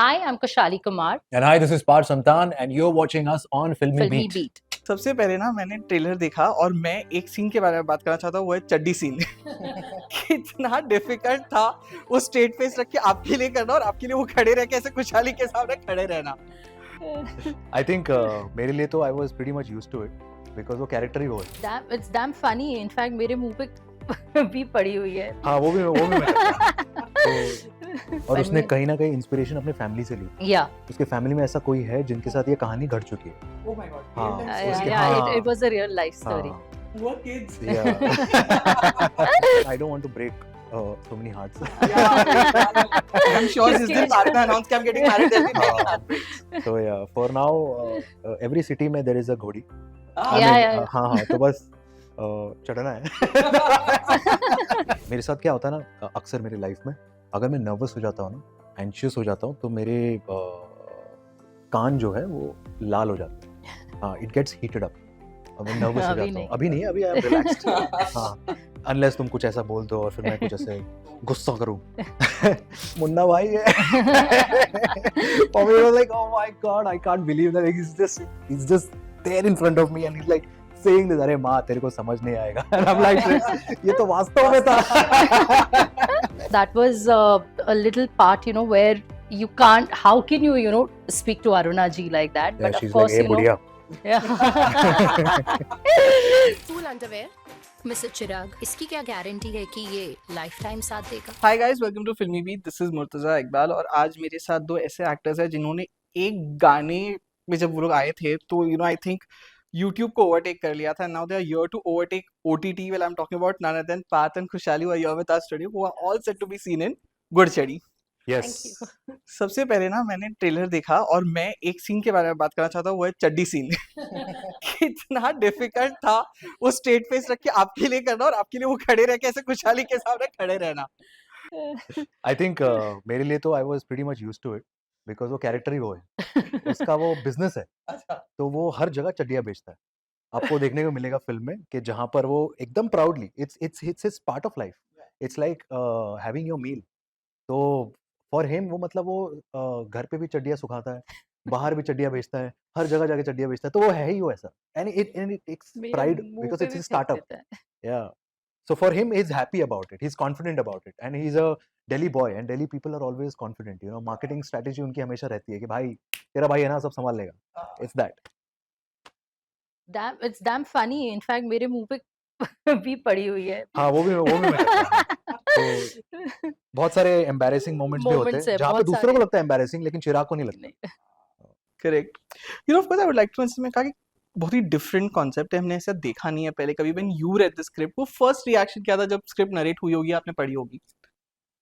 Hi, I'm Kashali Kumar, And hi, this is Parth Santan, and you're watching us on Filmy Filmy Beat. Beat. सबसे पहले ना मैंने trailer देखा और मैं एक सीन के बारे में बात करना चाहता हूँ, वो है चड्डी सीन। कितना डिफिकल्ट था वो स्ट्रेट फेस रख के आपके लिए करना और आपके लिए वो खड़े रह के ऐसे खुशहाली के सामने खड़े रहना। I think मेरे लिए तो I was pretty much used to it because वो कैरेक्टर ही वो है। It's damn funny. In fact, मेरे मुंह पे भी पड़ी हुई है। हाँ वो भी मैं करता हूँ। और When उसने we- कहीं ना कहीं इंस्पिरेशन अपने फैमिली से ली। Yeah, उसके फैमिली में ऐसा कोई है जिनके साथ ये कहानी घट चुकी है। Oh my God, हाँ, real time yeah, story. yeah. It was a real life story. हाँ, Poor kids. yeah. I don't want to break so many hearts. I'm sure जिस दिन बाद में announce कि I'm getting married, there'll be many heartbreaks. So yeah, for now, every city में there is a घोड़ी। Yeah. हाँ तो बस चढ़ना है। मेरे साथ क्या होता है ना, अक्सर मेरी लाइफ में अगर मैं नर्वस हो जाता हूँ ना, एंशियस हो जाता हूँ, तो मेरे कान जो है वो लाल हो जाते हैं। हाँ, इट गेट्स हीटेड अप। अब मैं नर्वस हो अभी जाता हूँ। नहीं। अभी नहीं, अभी आई एम रिलैक्स्ड। हाँ, अनलेस तुम कुछ ऐसा बोल दो और फिर मैं कुछ ऐसे गुस्सा करूँ। मुन्ना भाई है। और मैं was like, oh my God, I can't believe that he's just there in front of me and he's like saying this, अरे माँ तेरे को समझ नहीं आएगा। And I'm like, ये तो वास्तव में था। That was a little part, where you can't. How can you, speak to Aruna ji like that? Yeah, But she's of course, like, hey बुढ़िया। Yeah. कूल अंडरवेयर मिस्टर चिराग, इसकी क्या guarantee है कि ये लाइफ टाइम साथ देगा? Hi guys, welcome to Filmy Beat. This is Murtaza Iqbal और आज मेरे साथ दो ऐसे एक्टर्स हैं जिन्होंने एक गाने में जब वो लोग आए थे तो I think YouTube को ओवरटेक कर लिया था. Now they are here to overtake OTT. Well, I'm talking about none other than Parth and Khushali who are here with us today, who are all set to be seen in Gudchadi. Yes. सबसे पहले ना मैंने trailer देखा और मैं एक scene के बारे में बात करना चाहता हूँ, वो है चड्डी सीन। कितना डिफिकल्ट था वो स्ट्रेट फेस रख के आपके लिए करना और आपके लिए वो खड़े रह के ऐसे खुशहाली के सामने खड़े रहना। I think मेरे लिए तो I was pretty much used to it because वो कैरेक्टर ही वो है। उसका वो बिजनेस है, अच्छा, तो वो हर जगह चड्डियाँ बेचता है। आपको देखने को मिलेगा फिल्म में कि जहाँ पर वो एकदम proudly, it's his part of life. It's like having your meal. तो फॉर हिम वो मतलब वो घर पे भी चड्डियाँ सुखाता है, बाहर भी चड्डियाँ बेचता है, हर जगह जाके चड्डियाँ बेचता है, तो वो है ही वो ऐसा। एंड इट टेक्स मेरे प्राइड मुंह बिकॉज़ पे इट्स भी हिज फेंक स्टार्टअप। देता है। Yeah. So for him, he's happy about it. He's confident about it, and he's a Delhi boy. And Delhi people are always confident. Marketing strategy उनकी हमेशा रहती है कि भाई तेरा भाई है ना, सब संभाल लेगा. It's that. It's damn funny. In fact, मेरे मुंह पे भी पड़ी हुई है। हाँ वो भी मैं करता हूँ. तो बहुत सारे embarrassing moments भी होते Moments हैं है, जहाँ पे बहुत दूसरों को सारे। लगता है embarrassing, लेकिन चिराग को नहीं लगता. नहीं। Correct. Of course I would like to में कहा कि बहुत ही डिफरेंट कॉन्सेप्ट है, हमने ऐसा देखा नहीं है पहले कभी। When you read the script, वो फर्स्ट रिएक्शन क्या था जब स्क्रिप्ट नरेट हुई होगी, आपने पढ़ी होगी?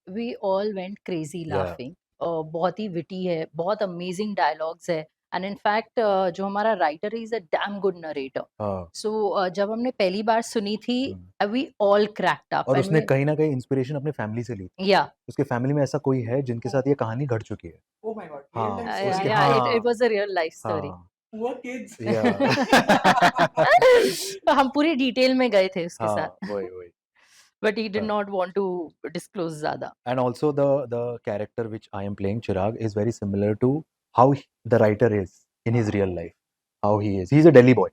We all went crazy Yeah. laughing. बहुत ही विटी है, बहुत अमेजिंग डायलॉग्स है, एंड इन फैक्ट जो हमारा राइटर है is a damn good narrator. हाँ. सो जब हमने पहली बार सुनी थी, वी ऑल क्रैक्ड अप. और उसने कहीं ना कहीं इंस्पिरेशन अपने फैमिली से ली. या उसके फैमिली में ऐसा कोई है जिनके साथ ये कहानी घट चुकी है. ओह माय गॉड, हाँ, रियल टाइम उसके- स्टोरी। हाँ. It was a real life story. हाँ. Poor kids. हम पूरी डिटेल में गए थे उसके हाँ, साथ, वही. बट ही डिड हाँ. नॉट वांट टू डिस्क्लोज ज्यादा. And also the character which I am playing, Chirag, is very similar to how the writer is in his real life. How he is. He's a Delhi boy.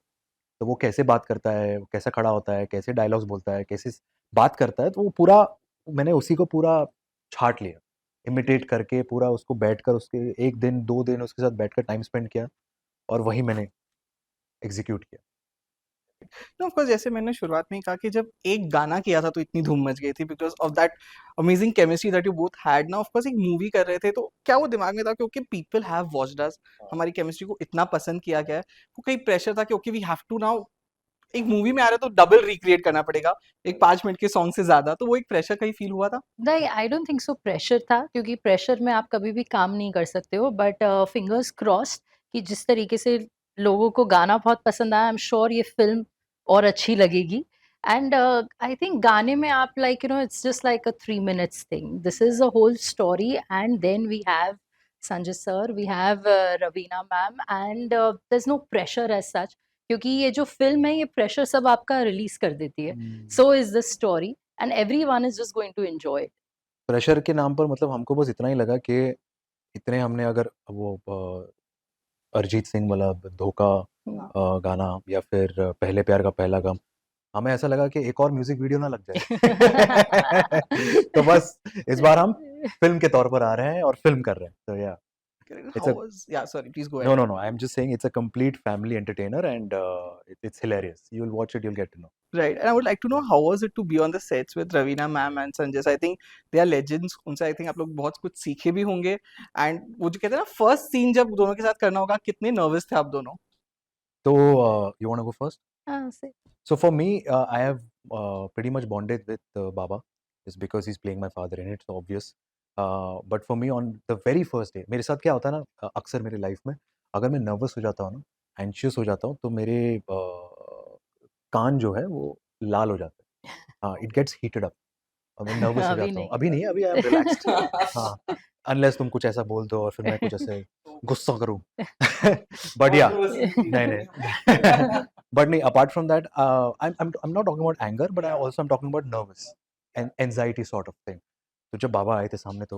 तो वो कैसे बात करता है, वो कैसा खड़ा होता है, कैसे डायलॉग्स बोलता है, कैसे बात करता है, तो वो पूरा मैंने उसी को पूरा छाट लिया, इमिटेट करके पूरा उसको बैठकर उसके 1 दिन 2 दिन उसके साथ बैठकर टाइम स्पेंड किया और वही मैंने एग्जीक्यूट किया. ऑफ कोर्स जैसे मैंने शुरुआत में ही कहा कि जब एक गाना किया था तो इतनी धूम मच गई थी because of that amazing chemistry that you both had ना. ऑफ कोर्स एक मूवी कर रहे थे तो क्या वो दिमाग में था कि ओके पीपल हैव वॉच्ड अस, हमारी केमिस्ट्री को इतना पसंद किया गया है, वो कहीं प्रेशर था कि okay we have to now, एक मूवी में आ रहा है तो डबल रिक्रिएट करना पड़ेगा एक 5 मिनट के सॉन्ग से ज्यादा, तो वो एक प्रेशर कहीं फील हुआ था? नहीं, I don't think so pressure था, क्योंकि प्रेशर में आप कभी भी काम नहीं कर सकते हो. बट फिंगर्स क्रॉस्ड कि जिस तरीके से लोगों को गाना बहुत पसंद आया, आई एम श्योर ये फिल्म और अच्छी लगेगी. एंड आई थिंक गाने में आप it's just like a 3 minutes थिंग. This is a whole story, and then we have Sanjay sir, we have Raveena ma'am, and there is no pressure as such, क्योंकि ये जो फिल्म है ये प्रेशर सब आपका रिलीज कर देती है. So is the story, and everyone is just going to enjoy it. Pressure के नाम पर मतलब हमको बस इतना ही लगा कि इतने हमने अगर वो अरिजीत सिंह वाला धोखा गाना या फिर पहले प्यार का पहला गम, हमें ऐसा लगा कि एक और म्यूजिक वीडियो ना लग जाए तो बस इस बार हम फिल्म के तौर पर आ रहे हैं और फिल्म कर रहे हैं, तो या Correct. it's How a was? Yeah, sorry. Please go no ahead. no no I'm just saying it's a complete family entertainer and it's hilarious. You'll watch it, you'll get to know. Right. And I would like to know how was it to be on the sets with Ravina ma'am and Sanjay sir? I think they are legends. उनसे I think आप लोग बहुत कुछ सीखे भी होंगे. And वो जो कहते हैं ना first scene जब दोनों के साथ करना होगा, कितने nervous थे आप दोनों? So you want to go first? हाँ, से So for me, I have pretty much bonded with Baba, just because he's playing my father in it, so obvious. But for me, on the very first day, मेरे साथ क्या होता है ना, अक्सर मेरी लाइफ में, अगर मैं नर्वस हो जाता हूँ ना, एंशियस हो जाता हूँ, तो मेरे कान जो है वो लाल हो जाते हैं. हाँ, इट गेट्स हीटेड अप और मैं नर्वस हो अभी जाता हूँ. नहीं. अभी नहीं, अभी आई एम रिलैक्स्ड. हाँ, अनलेस तुम कुछ ऐसा बोल दो और फिर मैं कुछ ऐसे गुस्सा करूँ. बट या नहीं नहीं but नहीं, apart from that, I'm not talking about anger, but I'm talking about nervous and anxiety sort of thing. तो जब बाबा आए थे सामने तो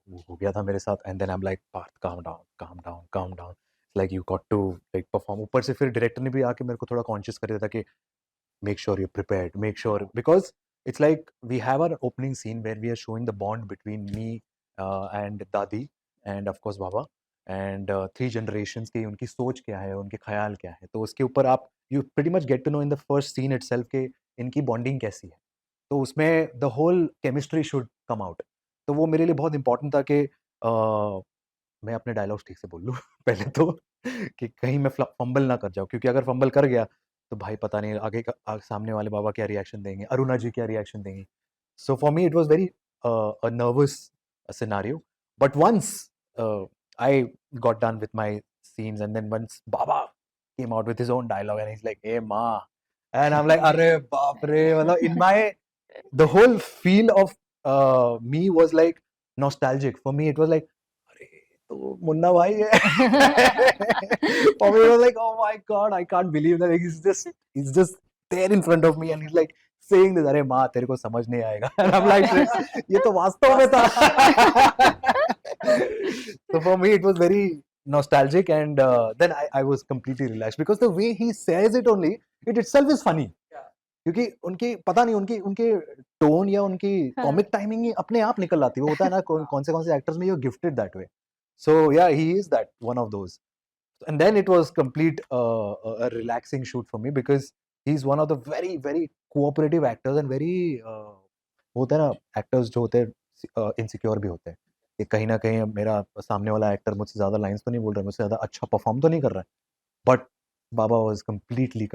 वो हो गया था मेरे साथ, and then I'm like, Parth, calm down, calm down, calm down. It's like you got to like perform. ऊपर से फिर डायरेक्टर ने भी आके मेरे को थोड़ा कॉन्शियस कर दिया था कि make sure you're prepared, make sure, because it's like we have our opening scene where we are showing the bond between me and Dadi and of course Baba and three generations की उनकी सोच क्या है, उनके ख्याल क्या है, तो उसके ऊपर आप you pretty much get to know in the first scene itself कि इनकी बॉन्डिंग कैसी है, तो उसमें the whole chemistry should come out. तो वो मेरे लिए बहुत इंपॉर्टेंट था कि मैं अपने डायलॉग्स ठीक से बोल लूँ पहले तो कि कहीं मैं फंबल ना कर जाऊँ, क्योंकि अगर फंबल कर गया तो भाई पता नहीं आगे का सामने वाले बाबा क्या रिएक्शन देंगे, अरुणा जी क्या रिएक्शन देंगी. So for me it was very a nervous scenario, but once I got done with my scenes and then once Baba came out with his own dialogue and he's like, hey ma, and I'm like, arre baap re, मतलब in my the whole feel of me was like nostalgic. For me it was like, अरे तो मुन्ना भाई है. For me it was like, oh my god, I can't believe that he's just there in front of me and he's like saying this, अरे माँ तेरे को समझ नहीं आएगा. And I'm like, ये तो वास्तव में था. So for me it was very nostalgic and then I was completely relaxed because the way he says it only, it itself is funny. क्योंकि उनकी पता नहीं उनकी उनके टोन या उनकी हाँ. कॉमिक टाइमिंग ही अपने आप निकल आती है. वो होता है ना कौन से एक्टर्स में यू गिफ्टेड दैट वे. सो या he is that one of those. And then it was complete a relaxing shoot for me because he's one of the very very cooperative actors and very होता है ना actors जो होते हैं insecure भी होते हैं कि कहीं ना कहीं मेरा सामने वाला एक्टर मुझसे ज़्यादा लाइंस तो नहीं बोल रहा है, मुझसे ज़्यादा अच्छा परफॉर्म तो नहीं कर रहा है, but Baba was completely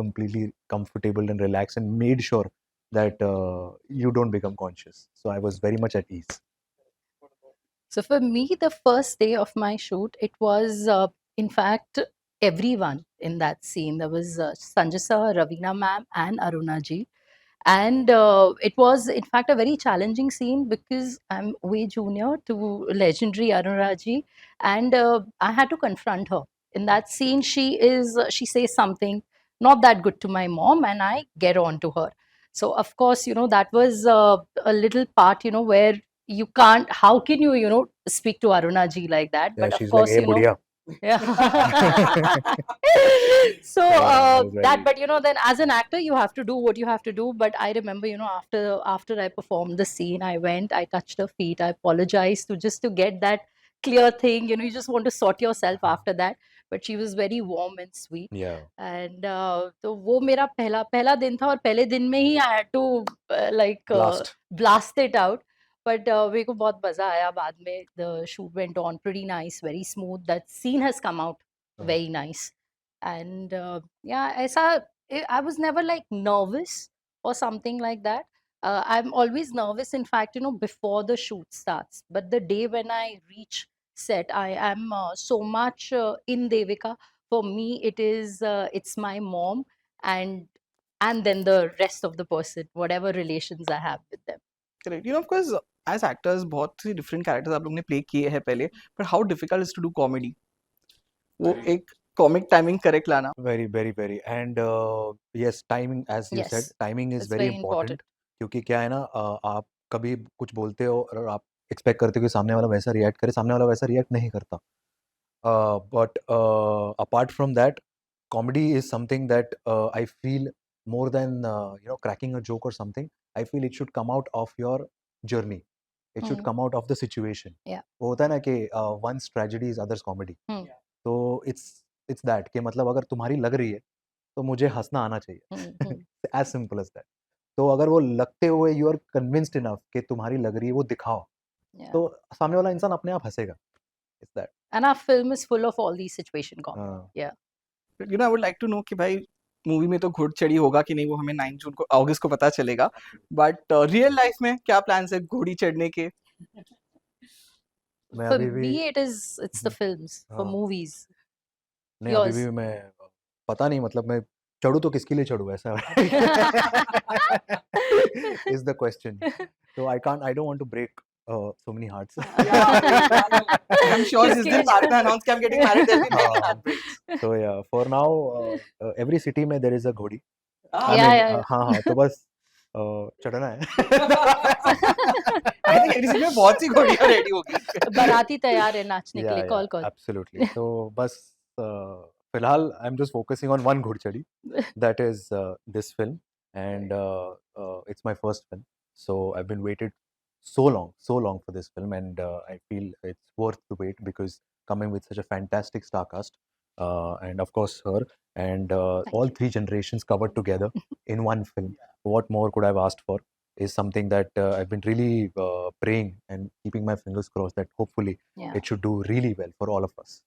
comfortable and relaxed and made sure that you don't become conscious. So I was very much at ease. So for me, the first day of my shoot, it was, in fact, everyone in that scene. There was Sanjay sir, Ravina ma'am, and Aruna ji. And it was, in fact, a very challenging scene because I'm way junior to legendary Aruna ji, and I had to confront her. In that scene, she says something not that good to my mom, and I get on to her. So of course, that was a little part, where you can't. How can you, speak to Aruna ji like that? Yeah, But of she's like, course, hey, Budiya. yeah. So Yeah, it was that, very. but then as an actor, you have to do what you have to do. But I remember, after I performed the scene, I went, I touched her feet, I apologized to get that clear thing. You just want to sort yourself after that. But she was very warm and sweet. Yeah. And तो वो मेरा पहला दिन था और पहले दिन में ही I had to like Blast. blast it out. But मेरे को बहुत मजा आया बाद में. The shoot went on pretty nice, very smooth. That scene has come out very nice. And yeah, I was never like nervous or something like that. I'm always nervous, in fact, before the shoot starts. But the day when I reach set, I am so much in Devika. For me, it's my mom and then the rest of the person, whatever relations I have with them. Correct. Of course, as actors, बहुत सी different characters आप लोग ने play किए हैं पहले, but how difficult is to do comedy? वो एक comic timing correct लाना. Very, very, very. And yes, timing, as you said, Yes, timing is it's very very important. important. क्योंकि क्या है ना, आप कभी कुछ बोलते हो और आप एक्सपेक्ट करते हो कि सामने वाला वैसा रिएक्ट करे, सामने वाला वैसा रिएक्ट नहीं करता. But apart from that, comedy is something that I feel more than cracking a joke or something. I feel it should come out of your journey. It should Hmm. come out of the situation. Yeah. वो होता है ना कि one's tragedy is others comedy. Hmm. तो it's that कि मतलब अगर तुम्हारी लग रही है तो मुझे हंसना आना चाहिए. Hmm. Hmm. As simple as that. तो अगर वो लगते हुए you are convinced enough कि तुम्हारी लग रही है वो दिखाओ, Yeah. तो सामने वाला इंसान अपने आप हंसेगा. It's that. And our film is full of all these situation comedy. हाँ. Yeah. You know I would like to know कि भाई मूवी में तो घोड़चढ़ी होगा कि नहीं वो हमें 9 जून को अगस्त को पता चलेगा, बट रियल लाइफ में क्या प्लान्स है घोड़ी चढ़ने के? मैं For अभी भी me, it's the films. For हाँ. movies. नहीं अभी Yours. भी मैं पता नहीं मतलब मैं चढ़ूँ तो किसके लिए चढ़ूँ ऐसा is the question. So I don't want to break so many hearts. I'm sure जिस दिन partner announce कि I'm getting married, there'll be many heartbreaks. So yeah, for now every city में there is a घोड़ी. I Yeah, mean, yeah, yeah. हाँ तो बस चढ़ना है. I think every city में बहुत सी घोड़ियाँ ready होगी. बाराती तैयार है नाचने के लिए. Yeah, Call. absolutely. तो बस फिलहाल I'm just focusing on one घोड़चढ़ी. That is this film, and it's my first film. So I've been waited so long for this film, and I feel it's worth the wait because coming with such a fantastic star cast, and of course her, and Thank all you. three generations covered together in one film. What more could I have asked for? Is something that I've been really praying and keeping my fingers crossed that hopefully Yeah. it should do really well for all of us.